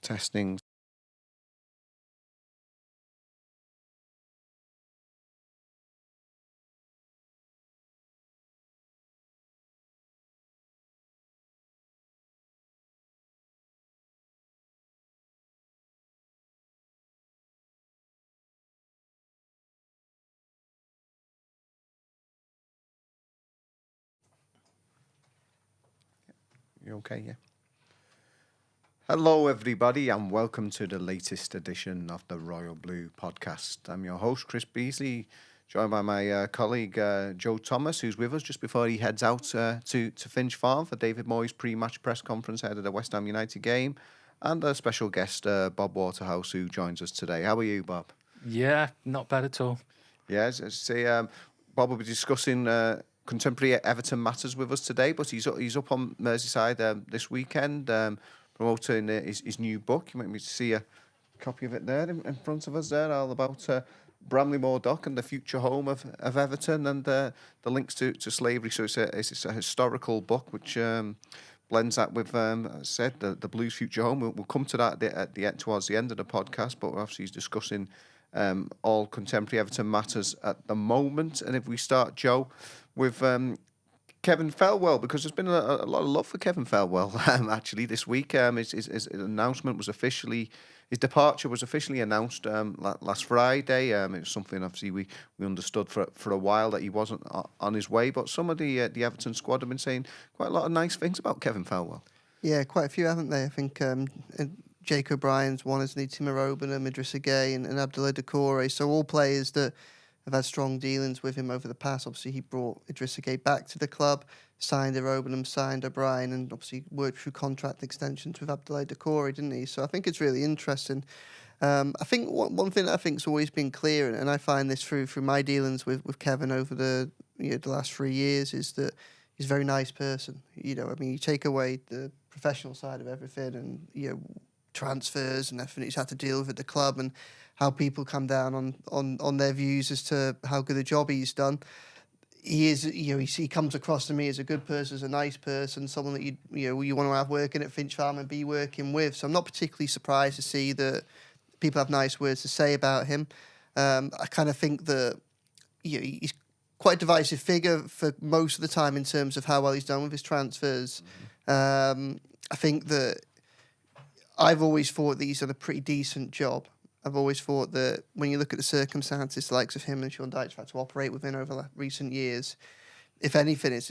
Testing. You okay? Yeah. Hello, everybody, and welcome to the latest edition of the Royal Blue podcast. I'm your host, Chris Beesley, joined by my colleague Joe Thomas, who's with us just before he heads out to Finch Farm for David Moyes' pre-match press conference ahead of the West Ham United game, and a special guest, Bob Waterhouse, who joins us today. How are you, Bob? Yeah, not bad at all. Yeah, as I say, Bob will be discussing contemporary Everton matters with us today, but he's up on Merseyside this weekend, promoting his new book. You might be see a copy of it there in front of us there, all about Bramley-Moore Dock and the future home of Everton, and the links to slavery. So it's a historical book which blends that with, as I said, the Blues' future home. We'll come to that at the end, towards the end of the podcast, but obviously he's discussing all contemporary Everton matters at the moment. And if we start, Joe, with Kevin Felwell, because there's been a lot of love for Kevin Felwell actually this week. His announcement was his departure was officially announced last Friday. It was something obviously we understood for a while that he wasn't on his way, but some of the Everton squad have been saying quite a lot of nice things about Kevin Felwell. Yeah, quite a few, haven't they? I think Jake O'Brien's one, isn't he? Timo Robinson, Idrissa Gueye and Abdoulaye Doucouré. So all players that have had strong dealings with him over the past. Obviously, he brought Idrissa Gueye back to the club, signed Robinson, signed O'Brien, and obviously worked through contract extensions with Abdoulaye Doucouré, didn't he? So I think it's really interesting. I think one thing that I think's always been clear, and I find this through my dealings with Kevin over the last 3 years, is that he's a very nice person. I mean, you take away the professional side of everything, and transfers and everything he's had to deal with at the club, and how people come down on their views as to how good a job he's done. He is, he comes across to me as a good person, as a nice person, someone that you want to have working at Finch Farm and be working with. So I'm not particularly surprised to see that people have nice words to say about him. I kind of think that he's quite a divisive figure for most of the time in terms of how well he's done with his transfers. I think that I've always thought that he's done a pretty decent job. I've always thought that when you look at the circumstances, the likes of him and Sean Dyche have had to operate within over the recent years, if anything, it's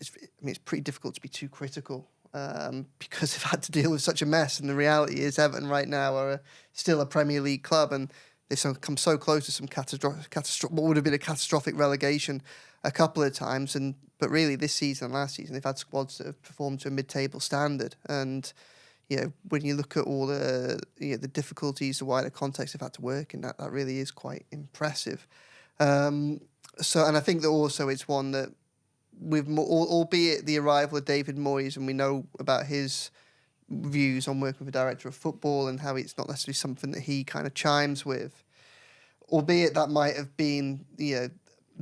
pretty difficult to be too critical because they've had to deal with such a mess. And the reality is Everton right now are still a Premier League club, and they've come so close to some what would have been a catastrophic relegation a couple of times. But really, this season and last season, they've had squads that have performed to a mid-table standard. And when you look at all the difficulties, the wider context they've had to work in, that really is quite impressive. And I think that also it's one that, albeit the arrival of David Moyes, and we know about his views on working with a director of football and how it's not necessarily something that he kind of chimes with, albeit that might have been the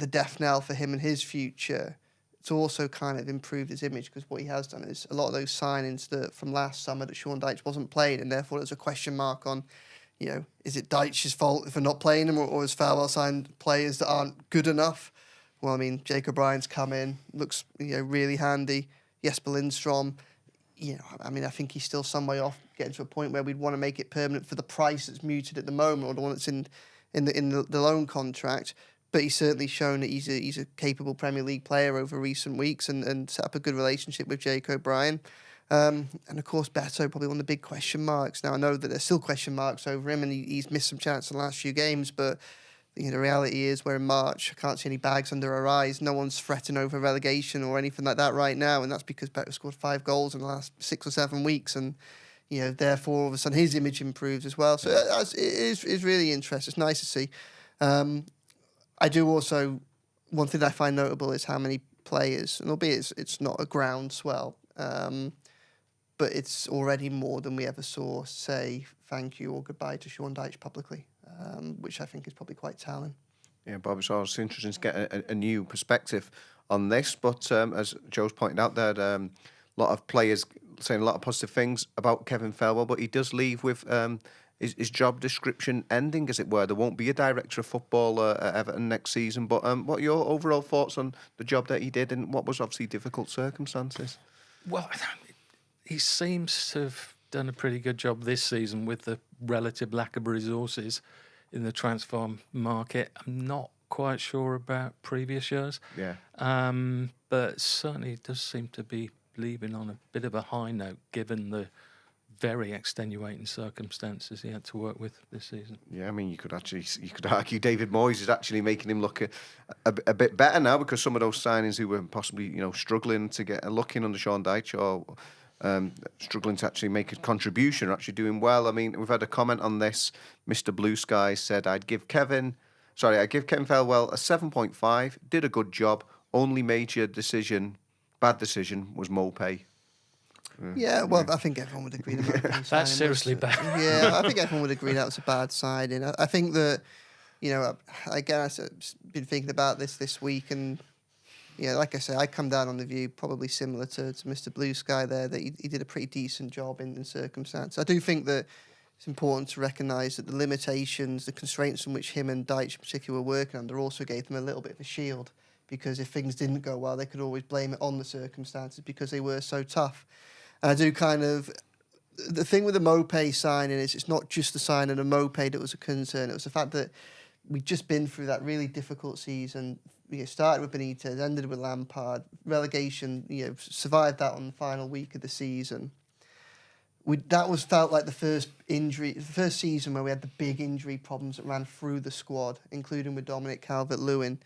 death knell for him and his future. It's also kind of improved his image, because what he has done is a lot of those signings that from last summer that Sean Dyche wasn't playing, and therefore there's a question mark on, is it Dyche's fault for not playing him, or has Farwell signed players that aren't good enough? Well, I mean, Jake O'Brien's come in, looks really handy. Jesper Lindstrom, I think he's still some way off getting to a point where we'd want to make it permanent for the price that's muted at the moment, or the one that's in the loan contract. But he's certainly shown that he's a capable Premier League player over recent weeks, and set up a good relationship with Jake O'Brien. And of course, Beto, probably one of the big question marks. Now, I know that there's still question marks over him, and he's missed some chances in the last few games, but the reality is we're in March. I can't see any bags under our eyes. No one's fretting over relegation or anything like that right now, and that's because Beto scored 5 goals in the last 6 or 7 weeks, and therefore all of a sudden his image improves as well. So it is really interesting. It's nice to see. I do also, one thing I find notable is how many players, and albeit it's not a groundswell, but it's already more than we ever saw say thank you or goodbye to Sean Dyche publicly, which I think is probably quite telling. Yeah, Bob, it's always interesting to get a new perspective on this, but as Joe's pointed out there, a lot of players saying a lot of positive things about Kevin Farewell, but he does leave with his job description ending, as it were. There won't be a director of football at Everton next season. But what are your overall thoughts on the job that he did in what was obviously difficult circumstances? Well, he seems to have done a pretty good job this season with the relative lack of resources in the transfer market. I'm not quite sure about previous years. Yeah. But certainly it does seem to be leaving on a bit of a high note, given the very extenuating circumstances he had to work with this season. Yeah, I mean, you could argue David Moyes is actually making him look a bit better now, because some of those signings who were possibly struggling to get a look in under Sean Dyche, or struggling to actually make a contribution, are actually doing well. I mean, we've had a comment on this. Mr. Blue Sky said, I'd give Kevin Farewell a 7.5. Did a good job. Only major bad decision was Mopay. Yeah, well, I think everyone would agree that That's seriously bad. Yeah, I think everyone would agree that was a bad signing. I think that, again, I've been thinking about this week, and like I say, I come down on the view probably similar to Mr. Blue Sky there, that he did a pretty decent job in circumstance. I do think that it's important to recognise that the limitations, the constraints in which him and Dyche in particular were working under also gave them a little bit of a shield, because if things didn't go well, they could always blame it on the circumstances because they were so tough. And I do the thing with the Mopay signing is it's not just the signing of Mopay that was a concern. It was the fact that we'd just been through that really difficult season. Started with Benitez, ended with Lampard, relegation, survived that on the final week of the season. That felt like the first season where we had the big injury problems that ran through the squad, including with Dominic Calvert-Lewin.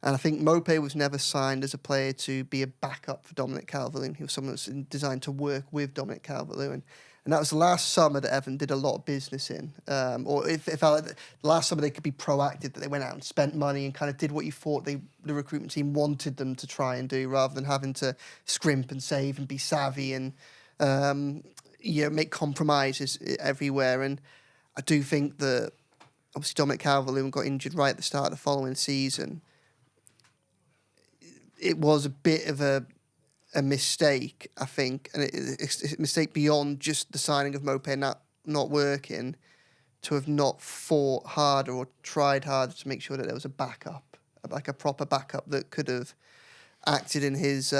And I think Mopay was never signed as a player to be a backup for Dominic Calvert-Lewin. He was someone that's designed to work with Dominic Calvert-Lewin. And that was the last summer that Everton did a lot of business in. Or if felt like the last summer they could be proactive, that they went out and spent money and kind of did what you thought the recruitment team wanted them to try and do, rather than having to scrimp and save and be savvy and make compromises everywhere. And I do think that obviously Dominic Calvert-Lewin got injured right at the start of the following season. It was a bit of a mistake, I think, and it's a mistake beyond just the signing of Mopay not working, to have not fought harder or tried harder to make sure that there was a backup, like a proper backup that could have acted in his,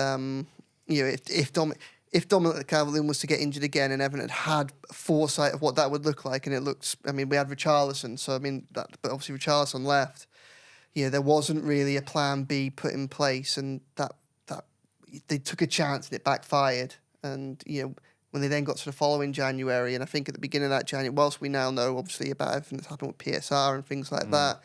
if Dominic Calvert-Lewin was to get injured again and Everton had foresight of what that would look like, and it looks, we had Richarlison, but obviously Richarlison left. There wasn't really a plan B put in place, and that they took a chance and it backfired. And when they then got to the following January, and I think at the beginning of that January, whilst we now know obviously about everything that's happened with PSR and things like that,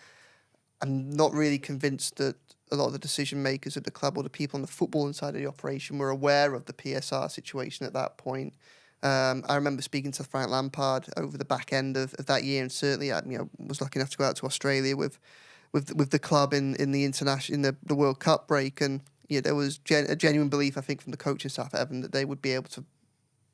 I'm not really convinced that a lot of the decision makers at the club or the people on the footballing side of the operation were aware of the PSR situation at that point. I remember speaking to Frank Lampard over the back end of that year, and certainly I was lucky enough to go out to Australia with the club in the World Cup break, and there was a genuine belief, I think, from the coaching staff at Everton that they would be able to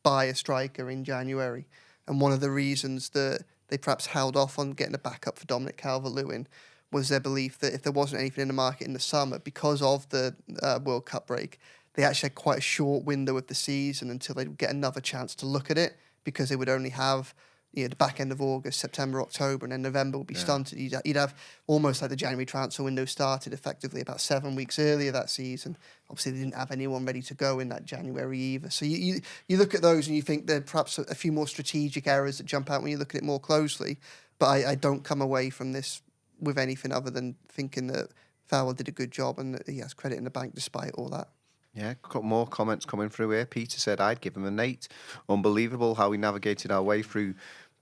buy a striker in January. And one of the reasons that they perhaps held off on getting a backup for Dominic Calvert-Lewin was their belief that if there wasn't anything in the market in the summer, because of the World Cup break, they actually had quite a short window of the season until they'd get another chance to look at it, because they would only have the back end of August, September, October, and then November would be stunted. You'd have almost like the January transfer window started effectively about 7 weeks earlier that season. Obviously, they didn't have anyone ready to go in that January either. So you look at those and you think there are perhaps a few more strategic errors that jump out when you look at it more closely. But I don't come away from this with anything other than thinking that Farewell did a good job and that he has credit in the bank despite all that. Yeah, got more comments coming through here. Peter said, I'd give him an 8. Unbelievable how he navigated our way through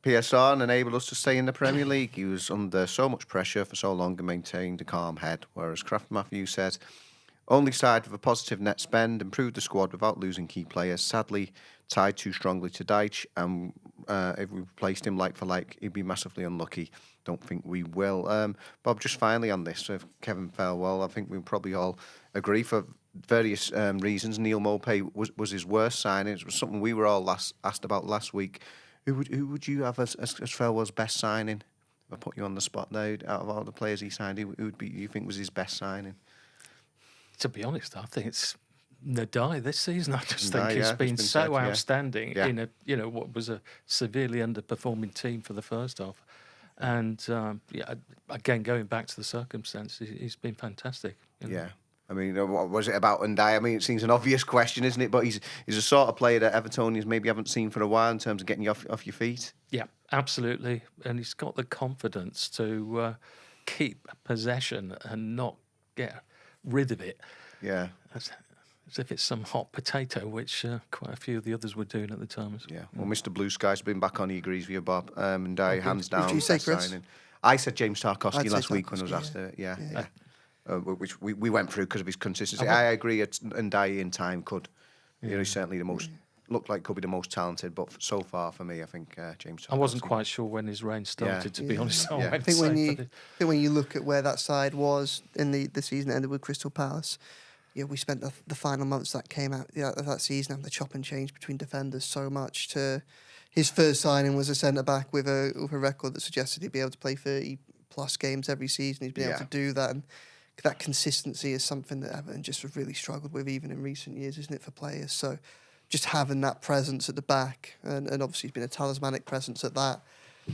PSR and enabled us to stay in the Premier League. He was under so much pressure for so long and maintained a calm head. Whereas Kraft Matthew said, only side with a positive net spend, improved the squad without losing key players. Sadly, tied too strongly to Dyche, and if we replaced him like for like, he'd be massively unlucky. Don't think we will. Bob, just finally on this, with Kevin Farewell, I think we probably all agree for various reasons. Neil Mopay was his worst signing. It was something we were all asked about last week. Who would you have as Farewell's best signing? If I put you on the spot now, out of all the players he signed, who would be you think was his best signing? To be honest, I think it's Nadai this season. I just think Ndai, he's yeah, been it's been so said, yeah. outstanding Yeah. in what was a severely underperforming team for the first half. And again, going back to the circumstances, he's been fantastic. Yeah. I mean, what was it about Ndai? I mean, it seems an obvious question, isn't it? But he's a sort of player that Evertonians maybe haven't seen for a while in terms of getting you off your feet. Yeah, absolutely. And he's got the confidence to keep possession and not get rid of it. Yeah. As if it's some hot potato, which quite a few of the others were doing at the time. Yeah. Well, Mr. Blue Sky's been back on. He agrees with you, Bob. Ndai, hands down. Who did you say, best Chris? signing. I said James Tarkowski I'd say last week when I was Tarkowski, asked. Yeah. Which we went through because of his consistency. Uh-huh. I agree. Ndai in time could. He's certainly the most. Looked like could be the most talented, but so far for me, I think James. I wasn't quite sure when his reign started, to be honest. Yeah. I think when you look at where that side was in the season that ended with Crystal Palace, we spent the final months that came out of that season having the chop and change between defenders so much. To his first signing was a centre back with a record that suggested he'd be able to play 30 plus games every season. He's been able to do that, and that consistency is something that Everton just have really struggled with even in recent years, isn't it, for players? So just having that presence at the back, and obviously he's been a talismanic presence at that.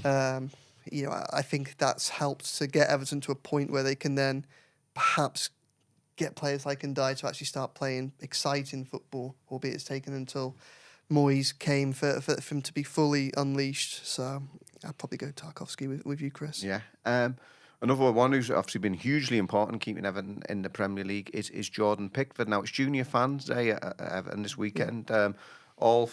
I think that's helped to get Everton to a point where they can then perhaps get players like Ndai to actually start playing exciting football, albeit it's taken until Moyes came for him to be fully unleashed. So I'd probably go Tarkowski with you, Chris. Yeah. Another one who's obviously been hugely important keeping Everton in the Premier League is Jordan Pickford. Now, it's Junior Fans Day at Everton this weekend. All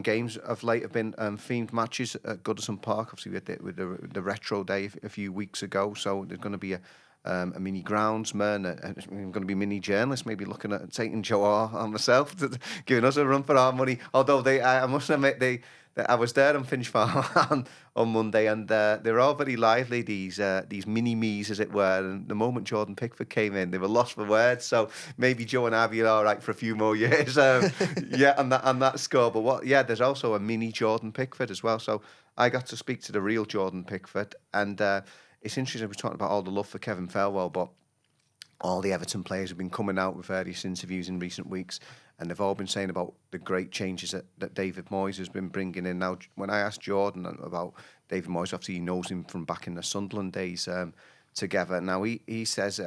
games of late have been themed matches at Goodison Park. Obviously, with the Retro Day a few weeks ago. So there's going to be a mini groundsman, and going to be mini journalists, maybe looking at taking Joe and myself, giving us a run for our money. Although I must admit, I was there on Finch Farm on Monday, and they were all very lively, these mini-me's, as it were. And the moment Jordan Pickford came in, they were lost for words. So maybe Joe and I be all right for a few more years. On that score. But there's also a mini Jordan Pickford as well. So I got to speak to the real Jordan Pickford, and it's interesting. We're talking about all the love for Kevin Felwell, but all the Everton players have been coming out with various interviews in recent weeks, and they've all been saying about the great changes that David Moyes has been bringing in. Now, when I asked Jordan about David Moyes, obviously he knows him from back in the Sunderland days together. Now, he says,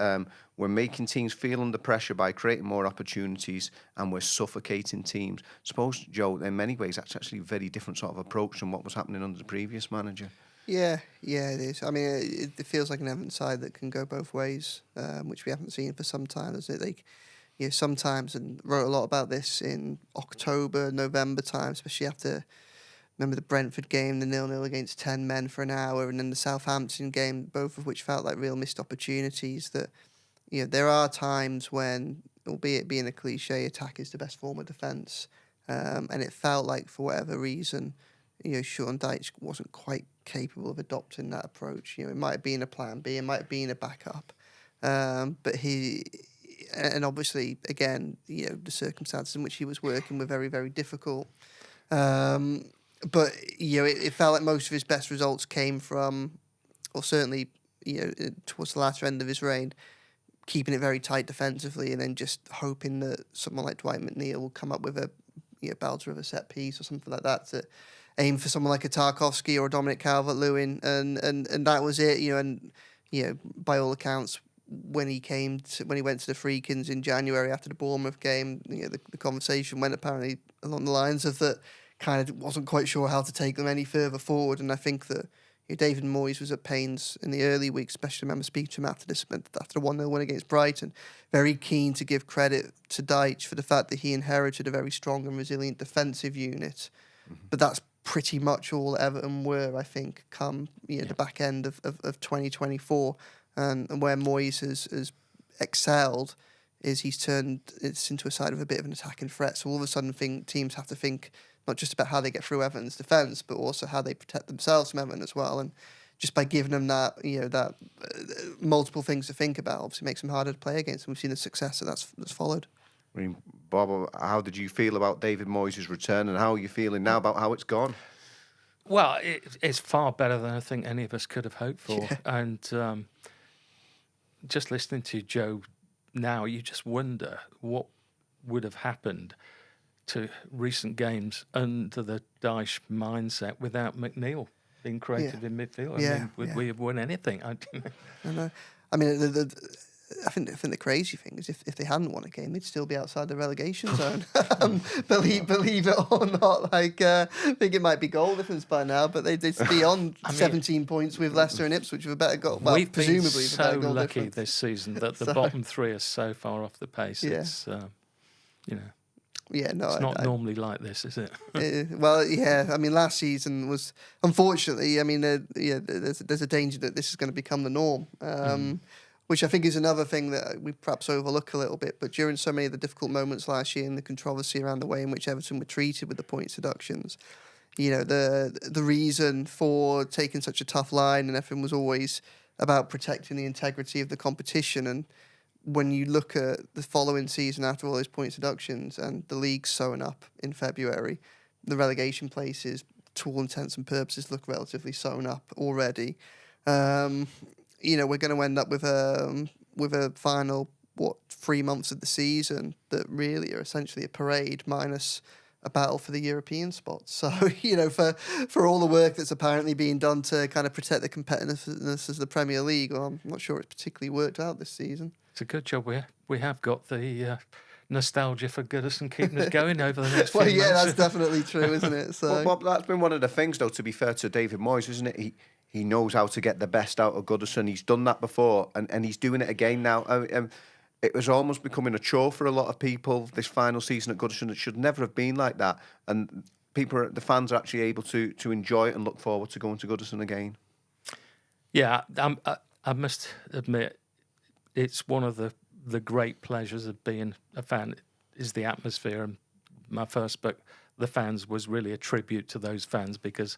we're making teams feel under pressure by creating more opportunities, and we're suffocating teams. Suppose, Joe, in many ways, that's actually a very different sort of approach than what was happening under the previous manager. Yeah, it is. I mean, it feels like an Everton side that can go both ways, which we haven't seen for some time, isn't it? Sometimes, and wrote a lot about this in October, November time, especially after, remember the Brentford game, the 0-0 against 10 men for an hour, and then the Southampton game, both of which felt like real missed opportunities. That, there are times when, albeit being a cliche, attack is the best form of defence, and it felt like, for whatever reason, Sean Dyche wasn't quite capable of adopting that approach. It might have been a plan B, it might have been a backup, but and obviously, again, the circumstances in which he was working were very, very difficult. But it felt like most of his best results came from, or certainly, towards the latter end of his reign, keeping it very tight defensively, and then just hoping that someone like Dwight McNeil will come up with a belter of a set piece or something like that to aim for someone like a Tarkowski or a Dominic Calvert-Lewin, and that was it. And by all accounts, when he went to the Freakins in January after the Bournemouth game, the conversation went apparently along the lines of that kind of wasn't quite sure how to take them any further forward. And I think that David Moyes was at pains in the early weeks, especially I remember speaking to him after the 1-0 win against Brighton, very keen to give credit to Dyche for the fact that he inherited a very strong and resilient defensive unit. Mm-hmm. But that's pretty much all Everton were, I think, come the back end of 2024. And where Moyes has excelled is he's turned it into a side of a bit of an attacking threat. So all of a sudden teams have to think not just about how they get through Everton's defence, but also how they protect themselves from Everton as well. And just by giving them that multiple things to think about, obviously makes them harder to play against. And we've seen the success that's followed. I mean, Bob, how did you feel about David Moyes' return, and how are you feeling now about how it's gone? Well, it's far better than I think any of us could have hoped for. Yeah. And just listening to Joe now, you just wonder what would have happened to recent games under the Dyche mindset without McNeil being creative in midfield? I mean, would we have won anything? I don't know. I mean, I think the crazy thing is if they hadn't won a game, they'd still be outside the relegation zone. Believe it or not, I think it might be goal difference by now, but they'd be on 17 points with Leicester and Ipswich with a better goal. Well, we've presumably been with a better so goal lucky difference. this season that the bottom three are so far off the pace. Yeah. It's Yeah, no, it's not normally like this, is it? Well, yeah. I mean, last season was unfortunately. I mean, there's a danger that this is going to become the norm, which I think is another thing that we perhaps overlook a little bit. But during so many of the difficult moments last year and the controversy around the way in which Everton were treated with the points deductions, the reason for taking such a tough line and everything was always about protecting the integrity of the competition. And when you look at the following season after all those points deductions and the league's sewn up in February, the relegation places, to all intents and purposes, look relatively sewn up already. We're going to end up with a final 3 months of the season that really are essentially a parade minus a battle for the European spot. So, for all the work that's apparently being done to kind of protect the competitiveness of the Premier League, well, I'm not sure it's particularly worked out this season. It's a good job we have got the nostalgia for Goodison keeping us going over the next few months. That's definitely true, isn't it? So, well, that's been one of the things, though, to be fair to David Moyes, isn't it? He knows how to get the best out of Goodison. He's done that before, and he's doing it again now. It was almost becoming a chore for a lot of people this final season at Goodison. It should never have been like that. And the fans are actually able to enjoy it and look forward to going to Goodison again. Yeah, I must admit, it's one of the great pleasures of being a fan is the atmosphere. And my first book, The Fans, was really a tribute to those fans because,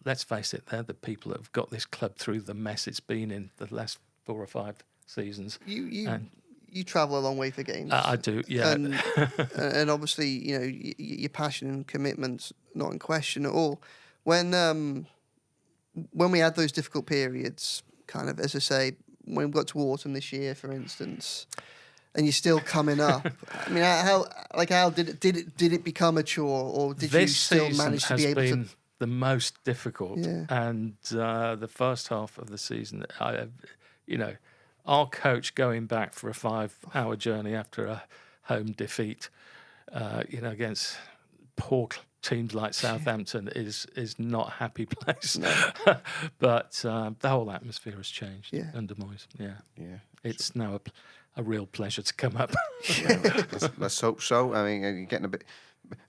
let's face it, they're the people that have got this club through the mess it's been in the last 4 or 5 seasons. You travel a long way for games. I do, yeah. And obviously, your passion and commitment's not in question at all. When we had those difficult periods, kind of, as I say, when we got to autumn this year, for instance, and you're still coming up. I mean, how did it become a chore, or did you still manage to be able to? This season has been the most difficult, and the first half of the season, our coach going back for a 5-hour journey after a home defeat, against poor teams like Southampton is not a happy place. No. But the whole atmosphere has changed under Moyes. Yeah. It's now a real pleasure to come up. Let's hope so. I mean, you're getting a bit.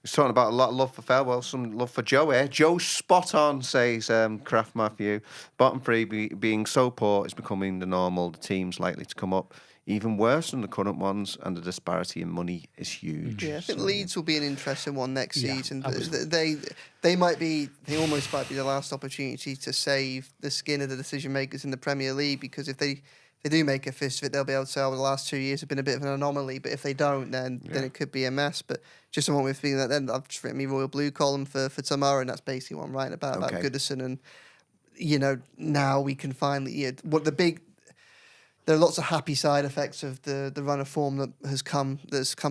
He's talking about a lot of love for farewell, some love for Joe here. Joe spot on, says Kraft Matthew. Bottom three being so poor is becoming the normal. The team's likely to come up even worse than the current ones, and the disparity in money is huge. Yeah, I think Leeds will be an interesting one next season. They almost might be the last opportunity to save the skin of the decision makers in the Premier League, because if they do make a fist of it, they'll be able to say, the last 2 years have been a bit of an anomaly. But if they don't, then it could be a mess. But just on what we're feeling, that then I've just written me Royal Blue column for tomorrow, and that's basically what I'm writing about Goodison. And now we can finally there are lots of happy side effects of the run of form that's come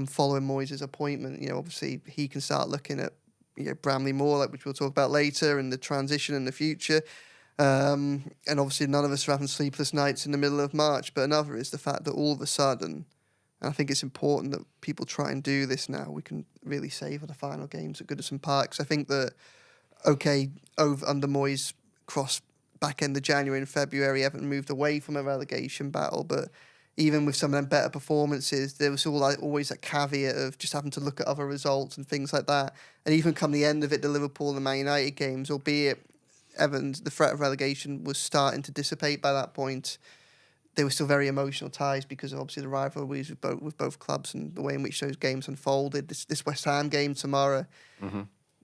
following Moyes' appointment. Obviously he can start looking at Bramley Moore, which we'll talk about later, and the transition in the future. And obviously none of us are having sleepless nights in the middle of March, but another is the fact that all of a sudden, and I think it's important that people try and do this now, we can really savour the final games at Goodison Park. I think that, under Moyes, cross back end of January and February, Everton moved away from a relegation battle, but even with some of them better performances, there was always that caveat of just having to look at other results and things like that. And even come the end of it, the Liverpool and the Man United games, albeit Everton's, the threat of relegation was starting to dissipate by that point, they were still very emotional ties because of obviously the rivalries with both clubs and the way in which those games unfolded. This West Ham game tomorrow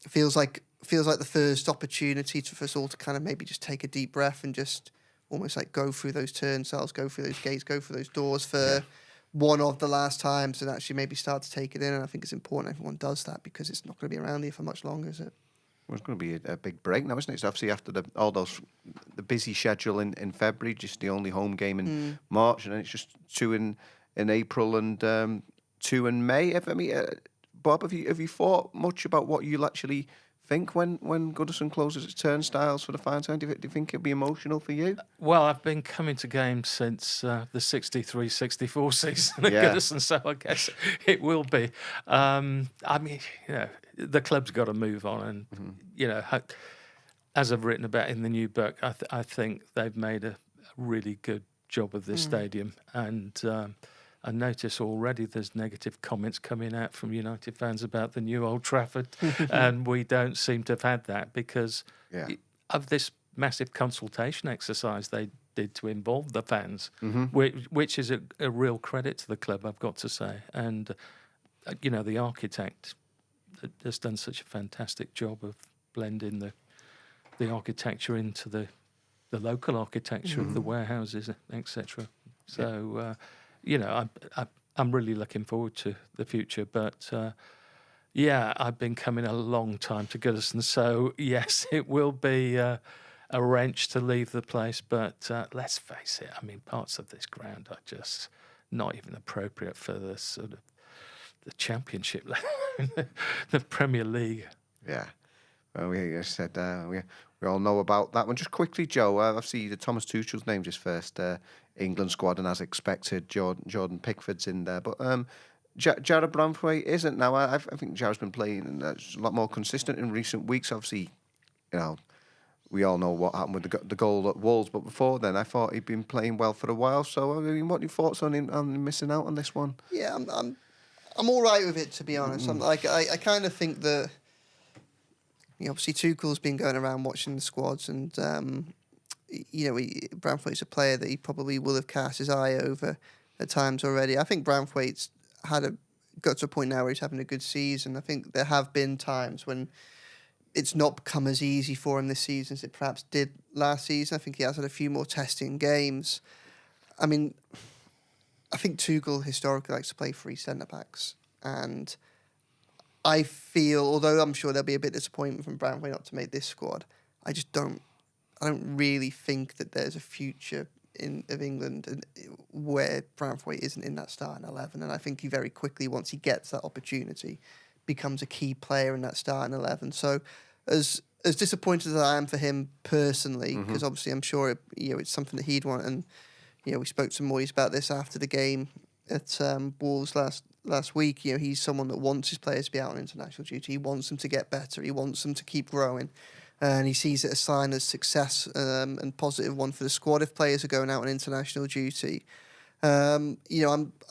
feels like the first opportunity for us all to kind of maybe just take a deep breath and just almost like go through those turnstiles, go through those gates, go through those doors for one of the last times, and actually maybe start to take it in. And I think it's important everyone does that, because it's not going to be around here for much longer, is it? Well, it's going to be a big break now, isn't it? It's obviously after the busy schedule in February, just the only home game in March, and then it's just 2 in April, and to in May. Bob, have you thought much about what you'll actually think when Goodison closes its turnstiles for the final time? Do you think it'll be emotional for you? Well, I've been coming to games since the 63-64 season at Yeah. Goodison, so I guess it will be. I mean, the club's got to move on, and as I've written about in the new book, I think they've made a really good job of this stadium, and I notice already there's negative comments coming out from United fans about the new Old Trafford, and we don't seem to have had that because of this massive consultation exercise they did to involve the fans, which is a real credit to the club, I've got to say. And, the architect has done such a fantastic job of blending the architecture into the local architecture of the warehouses, etc. So... I'm really looking forward to the future, but I've been coming a long time to Goodison, so yes, it will be a wrench to leave the place, but let's face it, I mean, parts of this ground are just not even appropriate for the sort of the Championship level, the Premier League. Yeah. Well, we said we all know about that one. Just quickly, Joe, obviously Thomas Tuchel's named his first England squad, and as expected, Jordan Pickford's in there. But Jared Branthwaite isn't now. I think Jared's been playing a lot more consistent in recent weeks. Obviously, we all know what happened with the goal at Wolves, but before then, I thought he'd been playing well for a while. So, I mean, what are your thoughts on him missing out on this one? Yeah, I'm all right with it, to be honest. I kind of think that. Obviously, Tuchel's been going around watching the squads, and Branthwaite's a player that he probably will have cast his eye over at times already. I think Branthwaite's got to a point now where he's having a good season. I think there have been times when it's not become as easy for him this season as it perhaps did last season. I think he has had a few more testing games. I mean, I think Tuchel historically likes to play three centre-backs, and I feel, although I'm sure there'll be a bit of disappointment from Branthwaite not to make this squad, I don't really think that there's a future of England where Branthwaite isn't in that starting 11. And I think he very quickly, once he gets that opportunity, becomes a key player in that starting 11. So as disappointed as I am for him personally, because obviously I'm sure it's something that he'd want, and we spoke to Moyes about this after the game at Wolves last week. He's someone that wants his players to be out on international duty. He wants them to get better. He wants them to keep growing. And he sees it as a sign of success and positive one for the squad if players are going out on international duty. I'm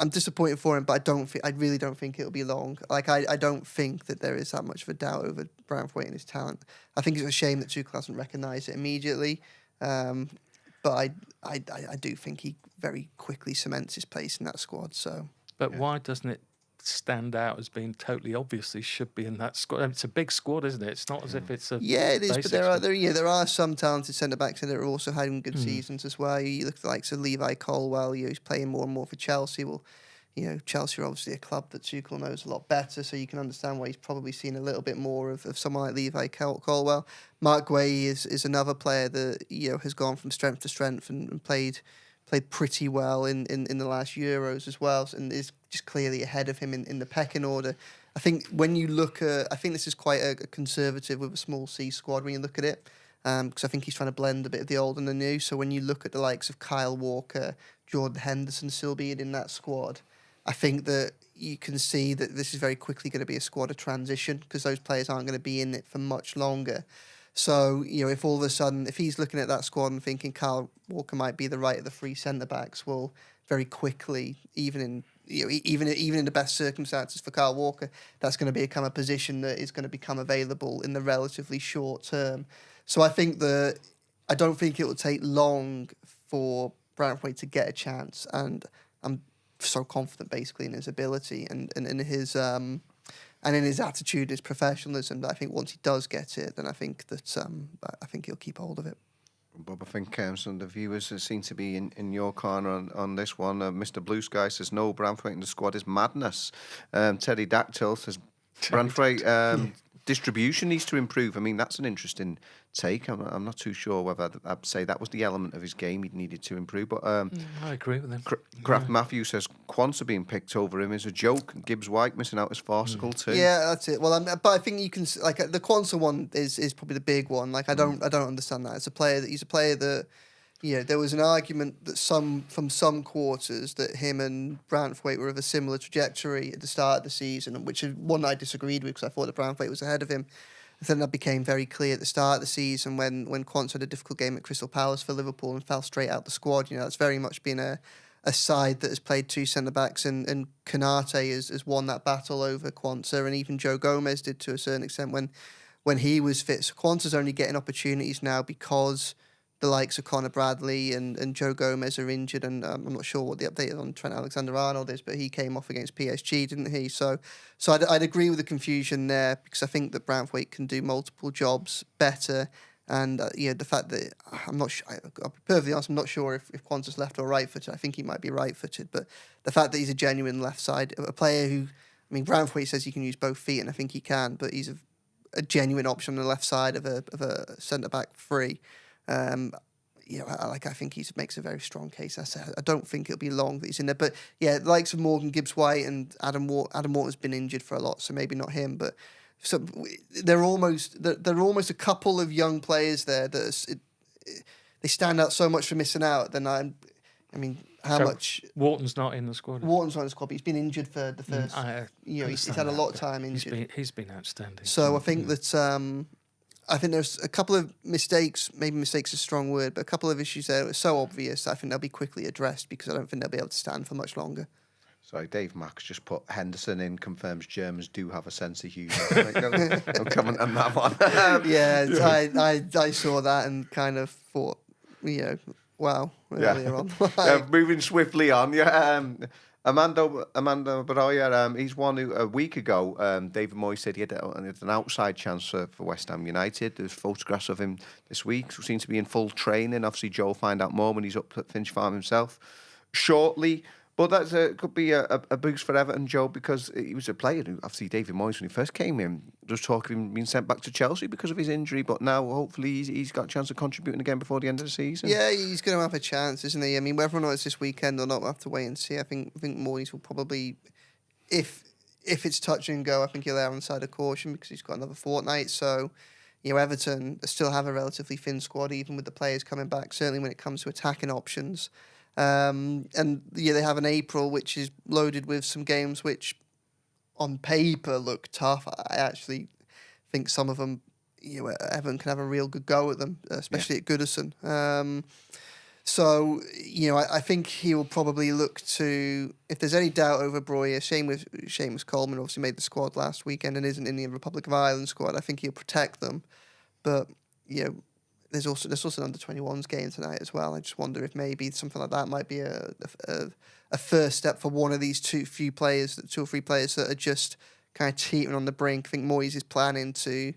disappointed for him, but I really don't think it'll be long. I don't think that there is that much of a doubt over Branthwaite and his talent. I think it's a shame that Tuchel hasn't recognised it immediately. But I do think he very quickly cements his place in that squad. So. But why doesn't it stand out as being totally obvious he should be in that squad? I mean, it's a big squad, isn't it? It's not as if it's a it is. But squad. there are some talented centre backs that are also having good seasons as well. You look at the likes of Levi Colwill. He's playing more and more for Chelsea. Well, Chelsea are obviously a club that Tuchel knows a lot better, so you can understand why he's probably seen a little bit more of someone like Levi Colwill. Mark Guay is another player that has gone from strength to strength and played pretty well in the last Euros as well, and is just clearly ahead of him in the pecking order. I think when you look at, I think this is quite a conservative with a small C squad when you look at it, because I think he's trying to blend a bit of the old and the new. So when you look at the likes of Kyle Walker, Jordan Henderson still being in that squad, I think that you can see that this is very quickly going to be a squad of transition, because those players aren't going to be in it for much longer. So, if all of a sudden, if he's looking at that squad and thinking Kyle Walker might be the right of the three centre-backs, well, very quickly, even in the best circumstances for Kyle Walker, that's going to become a position that is going to become available in the relatively short term. So I don't think it will take long for Branthwaite to get a chance, and I'm so confident basically in his ability and in his and in his attitude, his professionalism, that I think once he does get it, then I think he'll keep hold of it. Bob, I think some of the viewers seem to be in your corner on this one. Mr. Blue Sky says, no, Branthwaite in the squad is madness. Teddy Dactyl says, Branthwaite distribution needs to improve. I mean, that's an interesting take. I'm not too sure whether I'd say that was the element of his game he needed to improve. But I agree with him. Kraft Matthew says Quanta being picked over him is a joke. Gibbs White missing out is farcical too. Yeah, that's it. Well, but I think you can like the Quanta one is probably the big one. Like I don't understand that. He's a player that. There was an argument that from some quarters that him and Branthwaite were of a similar trajectory at the start of the season, which is one I disagreed with because I thought that Branthwaite was ahead of him. And then that became very clear at the start of the season when Quanta had a difficult game at Crystal Palace for Liverpool and fell straight out the squad. That's very much been a side that has played two centre-backs and Konate has won that battle over Quanta, and even Joe Gomez did to a certain extent when he was fit. So Quanta's only getting opportunities now because the likes of Conor Bradley and Joe Gomez are injured, and I'm not sure what the update on Trent Alexander-Arnold is, but he came off against PSG, didn't he? So I'd agree with the confusion there because I think that Branthwaite can do multiple jobs better, and the fact that I'm not sure, I'll be perfectly honest, I'm not sure if Quanta's left or right-footed. I think he might be right-footed, but the fact that he's a genuine left side, a player who, I mean, Branthwaite says he can use both feet, and I think he can, but he's a genuine option on the left side of a centre-back free. I think he makes a very strong case. I don't think it'll be long that he's in there. But yeah, the likes of Morgan Gibbs-White and Adam Wharton's been injured for a lot, so maybe not him. But so they're almost a couple of young players there that they stand out so much for missing out. Then how much Wharton's not in the squad. Wharton's not in the squad, but he's been injured for the first. He's had a lot of time injured. He's been outstanding. So I think that. I think there's a couple of mistakes, maybe mistakes is a strong word, but a couple of issues there that are so obvious I think they'll be quickly addressed because I don't think they'll be able to stand for much longer. Sorry, Dave Max just put Henderson in, confirms Germans do have a sense of humour. No comment on that one. I saw that and kind of thought, wow, earlier on. Moving swiftly on, Armando Broja, he's one who, a week ago, David Moyes said he had an outside chance for West Ham United. There's photographs of him this week, who seems to be in full training. Obviously, Joe will find out more when he's up at Finch Farm himself shortly. But that could be a boost for Everton, Joe, because he was a player who, obviously, David Moyes, when he first came in, was talking of him being sent back to Chelsea because of his injury. But now, hopefully, he's got a chance of contributing again before the end of the season. Yeah, he's going to have a chance, isn't he? I mean, whether or not it's this weekend or not, we'll have to wait and see. I think Moyes will probably, if it's touch and go, I think he'll err on the side of caution because he's got another fortnight. So, Everton still have a relatively thin squad, even with the players coming back, certainly when it comes to attacking options. And they have an April which is loaded with some games which on paper look tough. I actually think some of them, Everton can have a real good go at them, especially at Goodison. I think he will probably look to, if there's any doubt over Broja, Seamus Coleman obviously made the squad last weekend and isn't in the Republic of Ireland squad. I think he'll protect them. But, there's also an under-21s game tonight as well. I just wonder if maybe something like that might be a first step for one of these two or three players that are just kind of teetering on the brink. I think Moyes is planning to.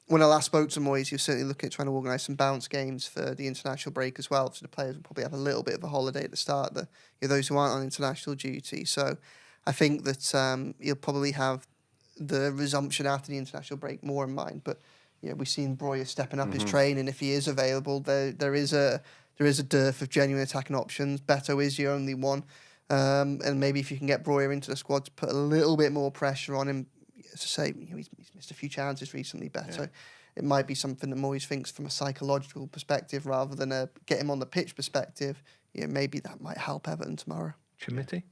When I last spoke to Moyes, he was certainly looking at trying to organise some bounce games for the international break as well. So the players will probably have a little bit of a holiday at the start. Those who aren't on international duty. So I think that he'll probably have the resumption after the international break more in mind, but. We've seen Broja stepping up his training. If he is available, there is a dearth of genuine attacking options. Beto is your only one, and maybe if you can get Broja into the squad to put a little bit more pressure on him. As I say, he's missed a few chances recently. Beto, it might be something that Moyes thinks from a psychological perspective rather than a get him on the pitch perspective. Maybe that might help Everton tomorrow. Chimiti,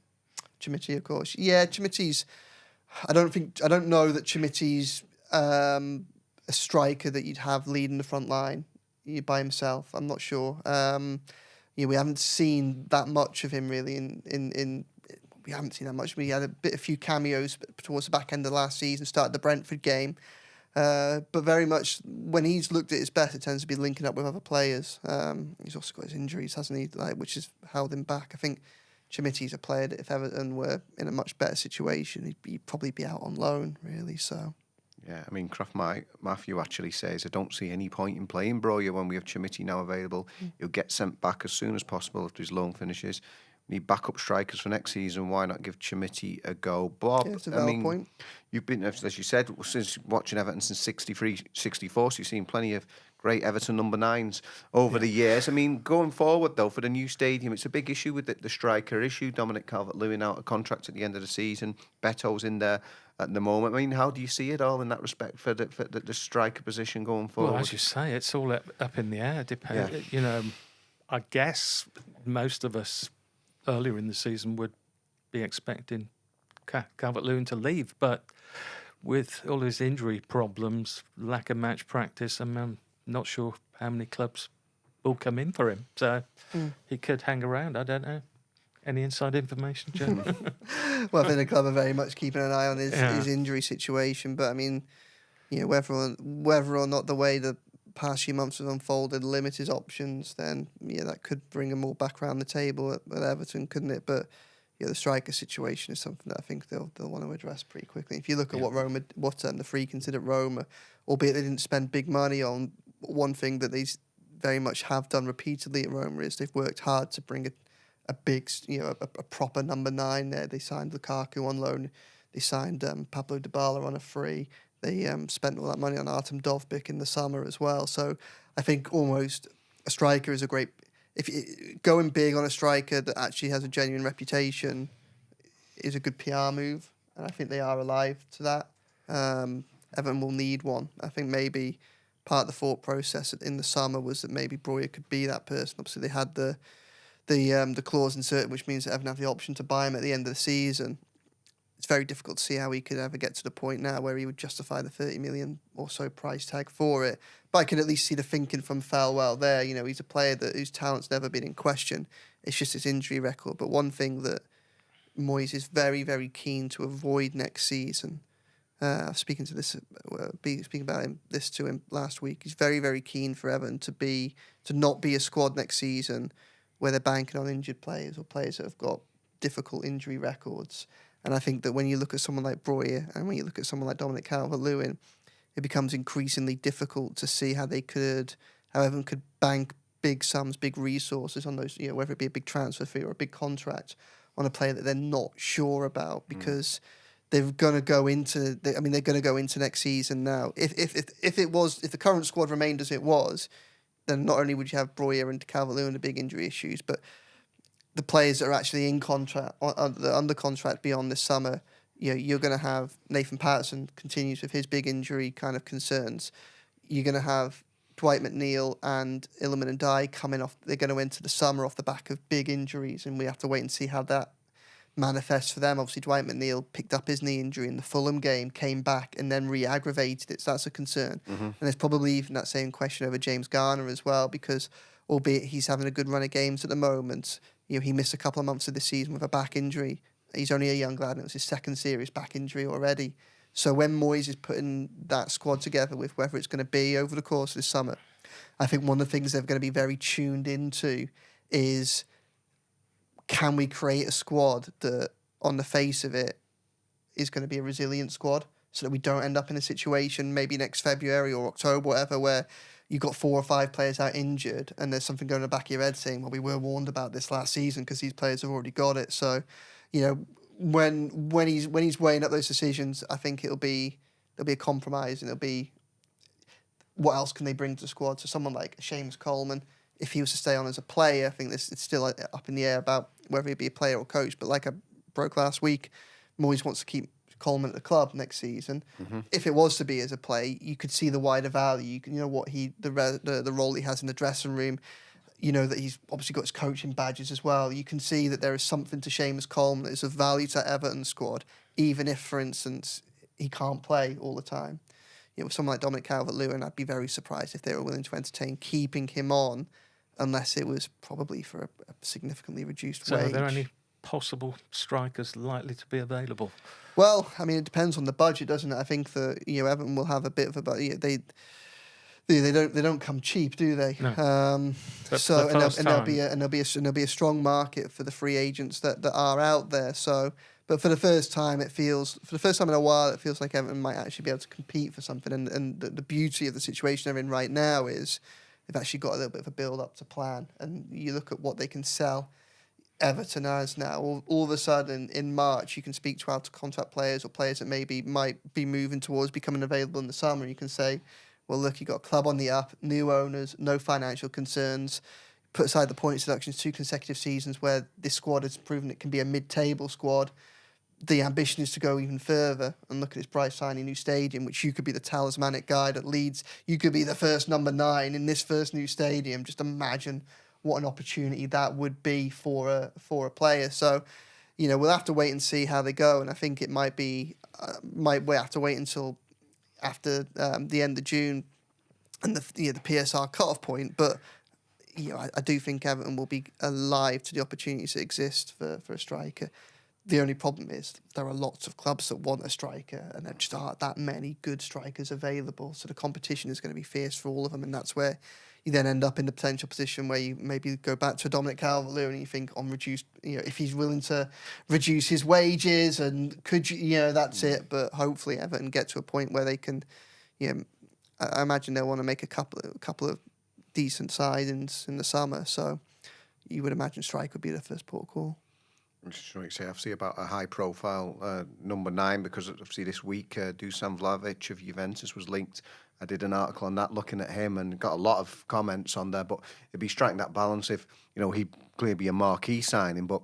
of course. Yeah, Chimiti's. I don't know that Chimiti's. A striker that you'd have leading the front line by himself. I'm not sure. We haven't seen that much of him really. We haven't seen that much. We had a few cameos towards the back end of last season. Started the Brentford game, but very much when he's looked at his best, it tends to be linking up with other players. He's also got his injuries, hasn't he? Which has held him back. I think Chimiti's a player that if Everton were in a much better situation, he'd probably be out on loan. Really, so. Yeah, I mean, Kraft Matthew actually says, I don't see any point in playing Broja when we have Chimiti now available. He'll get sent back as soon as possible after his loan finishes. need backup strikers for next season. Why not give Chimiti a go? Bob, Yeah, it's a valid point. You've been, as you said, since watching Everton since 63, 64, so you've seen plenty of great Everton number 9s over the years. I mean, going forward, though, for the new stadium, it's a big issue with the striker issue. Dominic Calvert-Lewin out of contract at the end of the season. Beto's in there at the moment. I mean, how do you see it all in that respect for the striker position going forward? Well, as you say, it's all up in the air. You know, I guess most of us earlier in the season would be expecting Calvert-Lewin to leave, but with all his injury problems, lack of match practice, I'm not sure how many clubs will come in for him. So he could hang around. I don't know. Any inside information, Joe? Well, I think the club are very much keeping an eye on his injury situation. But I mean, you know, whether or not the way the past few months have unfolded limit his options, then that could bring him all back around the table at Everton, couldn't it? But the striker situation is something that I think they'll want to address pretty quickly. If you look at what the Freakins did at Roma, albeit they didn't spend big money on, one thing that they very much have done repeatedly at Roma is they've worked hard to bring a big, a proper number 9 there. They signed Lukaku on loan. They signed Pablo Dybala on a free. They spent all that money on Artem Dovbyk in the summer as well. So I think almost a striker is a great... going big on a striker that actually has a genuine reputation is a good PR move, and I think they are alive to that. Everton will need one. I think maybe part of the thought process in the summer was that maybe Broja could be that person. Obviously, they had the clause inserted, which means that Everton have the option to buy him at the end of the season. It's very difficult to see how he could ever get to the point now where he would justify the 30 million or so price tag for it. But I can at least see the thinking from Falwell there. You know, he's a player whose talent's never been in question. It's just his injury record. But one thing that Moyes is very, very keen to avoid next season, speaking about this to him last week, he's very, very keen for Everton to not be a squad next season where they're banking on injured players or players that have got difficult injury records. And I think that when you look at someone like Broja and when you look at someone like Dominic Calvert-Lewin, it becomes increasingly difficult to see how Everton could bank big sums, big resources on those, whether it be a big transfer fee or a big contract on a player that they're not sure about, because they're going to go into next season now. If the current squad remained as it was, then not only would you have Broja and Calvert-Lewin the big injury issues, but the players that are actually in contract, under contract beyond this summer, you're going to have Nathan Patterson continues with his big injury kind of concerns. You're going to have Dwight McNeil and Iliman Ndiaye coming off. They're going to enter the summer off the back of big injuries, and we have to wait and see how that manifests for them. Obviously, Dwight McNeil picked up his knee injury in the Fulham game, came back, and then re-aggravated it. So that's a concern. Mm-hmm. And there's probably even that same question over James Garner as well, because albeit he's having a good run of games at the moment, he missed a couple of months of the season with a back injury. He's only a young lad, and it was his second serious back injury already. So when Moyes is putting that squad together with whether it's going to be over the course of the summer, I think one of the things they're going to be very tuned into is, can we create a squad that, on the face of it, is going to be a resilient squad, so that we don't end up in a situation maybe next February or October, whatever, where you've got 4 or 5 players out injured and there's something going in the back of your head saying, well, we were warned about this last season because these players have already got it. So, when he's weighing up those decisions, I think there'll be a compromise, and it'll be, what else can they bring to the squad? So someone like Seamus Coleman, if he was to stay on as a player, I think it's still up in the air about whether he'd be a player or coach. But like I broke last week, Moyes wants to keep Coleman at the club next season. Mm-hmm. If it was to be as a play, you could see the wider value. The role he has in the dressing room. That he's obviously got his coaching badges as well. You can see that there is something to Seamus Coleman that is of value to Everton squad, even if, for instance, he can't play all the time. With someone like Dominic Calvert-Lewin, I'd be very surprised if they were willing to entertain keeping him on, unless it was probably for a significantly reduced wage. So are there any possible strikers likely to be available? Well, I mean, it depends on the budget, doesn't it? I think that Everton will have a bit of a budget. They don't come cheap, do they? No. So there'll be a strong market for the free agents that are out there. So, but for the first time in a while, it feels like Everton might actually be able to compete for something. And the beauty of the situation they're in right now is they've actually got a little bit of a build up to plan. And you look at what they can sell. Everton has now. All of a sudden, in March, you can speak to out-of-contract players or players that maybe might be moving towards becoming available in the summer. You can say, well, look, you've got a club on the up, new owners, no financial concerns. Put aside the points deductions, 2 consecutive seasons where this squad has proven it can be a mid-table squad. The ambition is to go even further and look at this bright shiny new stadium, which you could be the talismanic guide at Leeds. You could be the first number 9 in this first new stadium. Just imagine what an opportunity that would be for a player. So, we'll have to wait and see how they go. And I think it might we have to wait until after the end of June and the PSR cut-off point. But I do think Everton will be alive to the opportunities that exist for a striker. The only problem is there are lots of clubs that want a striker, and there just aren't that many good strikers available. So the competition is going to be fierce for all of them, and that's where you then end up in the potential position where you maybe go back to Dominic Calvert-Lewin and you think on reduced, if he's willing to reduce his wages and that's it. But hopefully Everton get to a point where they can, I imagine they'll want to make a couple of decent signings in the summer. So you would imagine strike would be the first port of call. I'm just trying to say, obviously, about a high-profile number 9, because obviously this week Dusan Vlahovic of Juventus was linked. I did an article on that, looking at him, and got a lot of comments on there. But it'd be striking that balance if he'd clearly be a marquee signing, but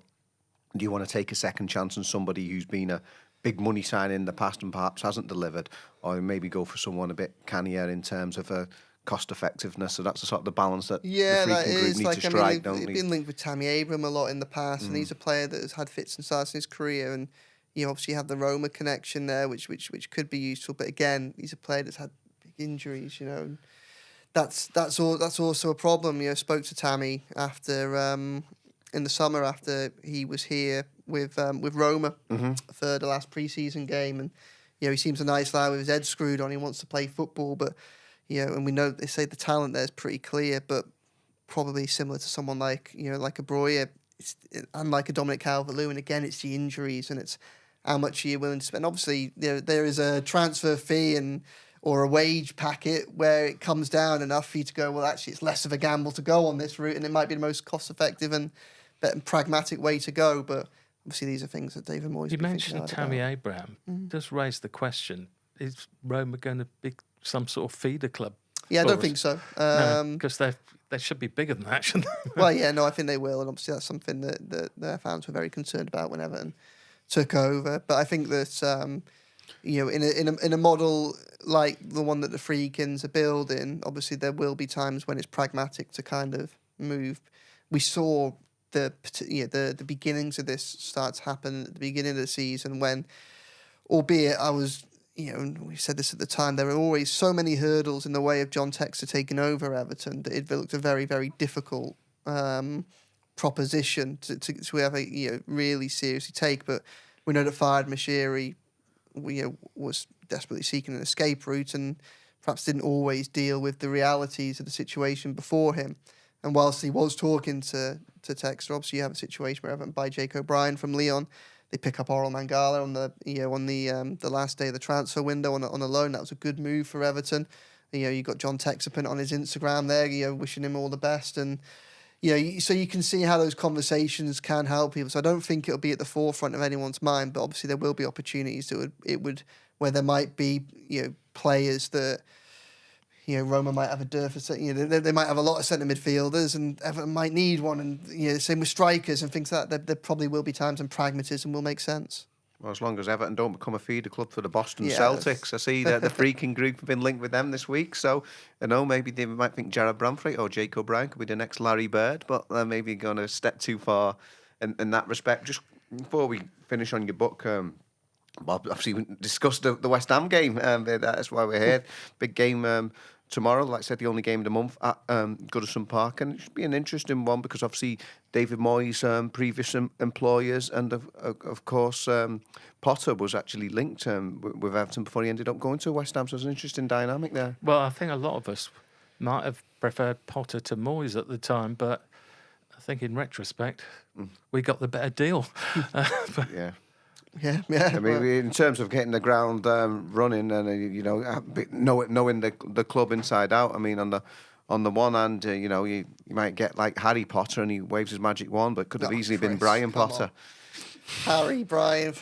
do you want to take a second chance on somebody who's been a big money signing in the past and perhaps hasn't delivered, or maybe go for someone a bit cannier in terms of cost effectiveness? So that's the sort of the balance that the freaking group need to strike, don't they? They've been linked with Tammy Abraham a lot in the past, and he's a player that has had fits and starts in his career, and obviously you have the Roma connection there, which could be useful. But again, he's a player that's had big injuries, and that's also a problem. I spoke to Tammy after in the summer after he was here with Roma for the last pre-season game, and he seems a nice lad with his head screwed on. He wants to play football, but and we know they say the talent there is pretty clear, but probably similar to someone like like a Broja, and like a Dominic Calvert-Lewin. Again, it's the injuries and it's how much you're willing to spend. Obviously, there is a transfer fee or a wage packet where it comes down enough for you to go, well, actually, it's less of a gamble to go on this route, and it might be the most cost-effective and better pragmatic way to go. But obviously, these are things that David Moyes. You mentioned Tammy Abraham. Does raise the question: is Roma going to be some sort of feeder club? Yeah, I don't think so. Because they should be bigger than that, shouldn't they? Well, yeah, no, I think they will, and obviously that's something that their fans were very concerned about when Everton took over. But I think that in a model like the one that the Freakins are building, obviously there will be times when it's pragmatic to kind of move. We saw the beginnings of this start to happen at the beginning of the season when, albeit I was. And we said this at the time, there were always so many hurdles in the way of John Textor taking over Everton that it looked a very, very difficult proposition to ever really seriously take. But we know that Fahad Mashiri was desperately seeking an escape route and perhaps didn't always deal with the realities of the situation before him. And whilst he was talking to Textor, obviously you have a situation where Everton buy Jake O'Brien from Lyon. They pick up Oral Mangala on the last day of the transfer window on a loan. That was a good move for Everton. You got John Texer on his Instagram there, wishing him all the best, and so you can see how those conversations can help people. So I don't think it'll be at the forefront of anyone's mind, but obviously there will be opportunities where there might be players that. Roma might have a dearth of, they might have a lot of centre midfielders, and Everton might need one, and same with strikers and things like that. There probably will be times when pragmatism will make sense. Well, as long as Everton don't become a feeder club for the Boston Celtics. I see that the freaking group have been linked with them this week, so maybe they might think Jared Branthwaite or Jake O'Brien could be the next Larry Bird, but they're maybe going to step too far in that respect. Just before we finish on your book, Bob, obviously we discussed the West Ham game. That's why we're here. Big game tomorrow, like I said, the only game of the month at Goodison Park, and it should be an interesting one because obviously David Moyes' previous employers and of course Potter was actually linked with Everton before he ended up going to West Ham, so it's an interesting dynamic there. Well, I think a lot of us might have preferred Potter to Moyes at the time, but I think in retrospect we got the better deal. Yeah. Yeah. I mean, in terms of getting the ground running and knowing the club inside out. I mean, on on the one hand, you might get like Harry Potter and he waves his magic wand, but could have easily been Chris, Brian come Potter. on. Harry, Brian.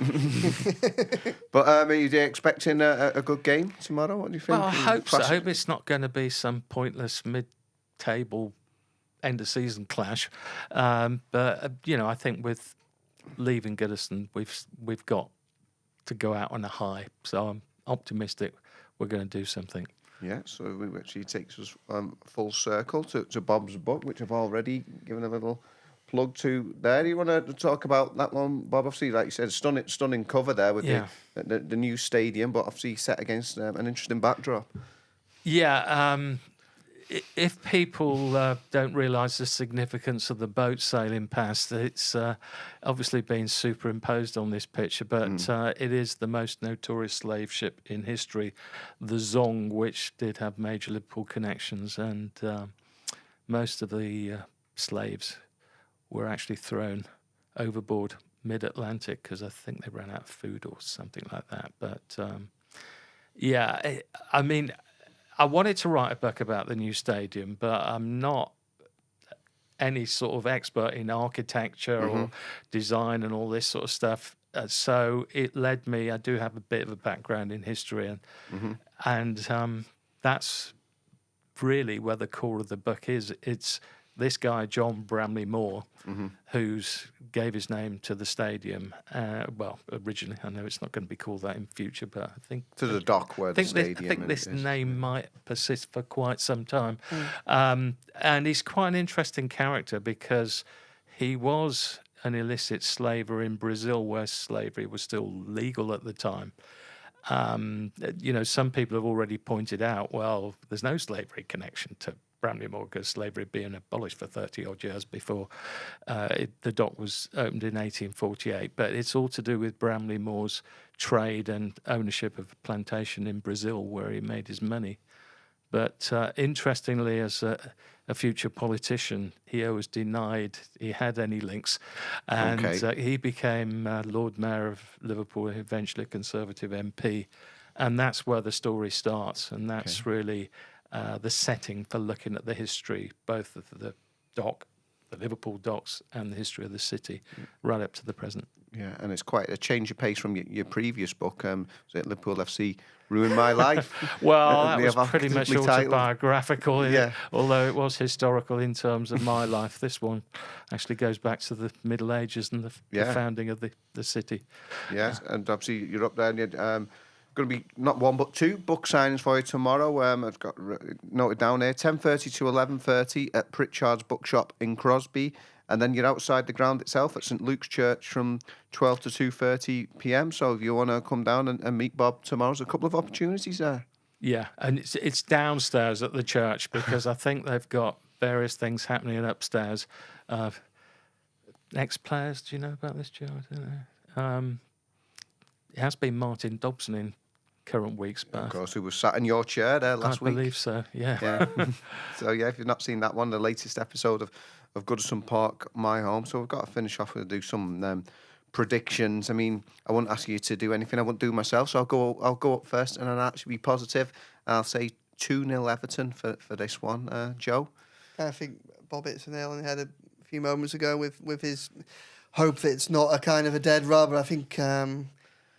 But are you expecting a good game tomorrow? What do you think? Well, I hope so. I hope it's not going to be some pointless mid-table end-of-season clash. But I think with leaving Goodison, we've got to go out on a high. So I'm optimistic we're going to do something. Yeah, so it actually takes us full circle to Bob's book, which I've already given a little plug to there. Do you want to talk about that one, Bob? Obviously, like you said, stunning cover there with the new stadium, but obviously set against an interesting backdrop. Yeah, if people don't realise the significance of the boat sailing past, it's obviously been superimposed on this picture, but it is the most notorious slave ship in history, the Zong, which did have major Liverpool connections, and most of the slaves were actually thrown overboard mid-Atlantic because I think they ran out of food or something like that. But I mean, I wanted to write a book about the new stadium, but I'm not any sort of expert in architecture or design and all this sort of stuff. So it led me. I do have a bit of a background in history, and that's really where the core of the book is. It's this guy, John Bramley Moore, who's gave his name to the stadium. Well, originally, I know it's not going to be called that in future, but I think to the dock where the stadium. I think this name might persist for quite some time. And he's quite an interesting character because he was an illicit slaver in Brazil, where slavery was still legal at the time. Some people have already pointed out, well, there's no slavery connection to Bramley Moore because slavery had been abolished for 30-odd years before the dock was opened in 1848. But it's all to do with Bramley Moore's trade and ownership of a plantation in Brazil where he made his money. But interestingly, as a future politician, he always denied he had any links. And he became Lord Mayor of Liverpool, eventually a Conservative MP. And that's where the story starts. And that's really the setting for looking at the history, both of the dock, the Liverpool docks, and the history of the city, right up to the present. Yeah, and it's quite a change of pace from your previous book, Liverpool FC Ruined My Life. Well, that was pretty much autobiographical, although it was historical in terms of my life. This one actually goes back to the Middle Ages and the founding of the city. Yes, and obviously you're up there and you're going to be not one but two book signings for you tomorrow. I've got noted down here, 10:30 to 11:30 at Pritchard's Bookshop in Crosby. And then you're outside the ground itself at St Luke's Church from 12 to 2:30 p.m. So if you want to come down and meet Bob tomorrow, there's a couple of opportunities there. Yeah, and it's downstairs at the church because I think they've got various things happening upstairs. Ex-players, do you know about this, Joe? I don't know. It has been Martin Dobson in current weeks, but of course, who was sat in your chair there last week. I believe so, yeah. So, if you've not seen that one, the latest episode of Goodison Park, My Home. So we've got to finish off with do some predictions. I mean, I wouldn't ask you to do anything I wouldn't do myself, so I'll go up first and I'll actually be positive. I'll say 2-0 Everton for this one. Joe? I think Bob hits the nail on the head a few moments ago with his hope that it's not a kind of a dead rubber. I think there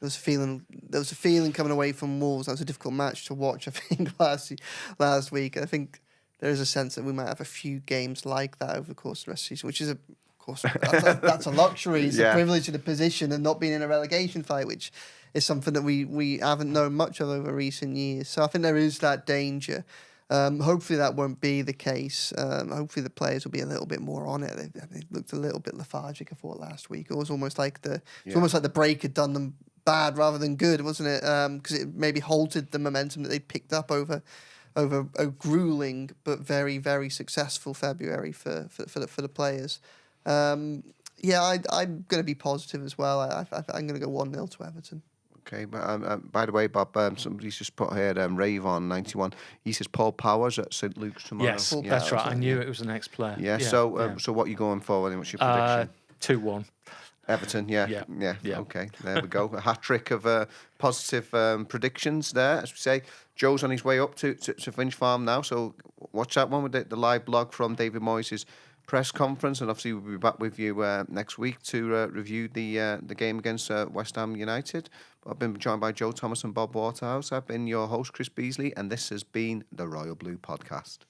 was a feeling coming away from Wolves. That was a difficult match to watch, I think, last week. I think there is a sense that we might have a few games like that over the course of the rest of the season, which is, of course, that's a luxury. It's a privilege of the position and not being in a relegation fight, which is something that we haven't known much of over recent years. So I think there is that danger. Hopefully that won't be the case. Hopefully the players will be a little bit more on it. They looked a little bit lethargic, I thought, last week. It was almost like the break had done them bad rather than good, wasn't it? Because it maybe halted the momentum that they'd picked up over a grueling but very, very successful February for the players. I'm going to be positive as well. I'm going to go 1-0 to Everton. Okay, but by the way, Bob, somebody's just put here, Rave91, he says Paul Powers at St Luke's tomorrow. Yes, that's right. I knew it was an ex-player. So what are you going for? What's your prediction? 2-1. Everton, yeah. Okay, there we go. A hat trick of positive predictions there. As we say, Joe's on his way up to Finch Farm now, so watch that one with the live blog from David Moyes' press conference, and obviously we'll be back with you next week to review the game against West Ham United. I've been joined by Joe Thomas and Bob Waterhouse. I've been your host, Chris Beesley, and this has been the Royal Blue Podcast.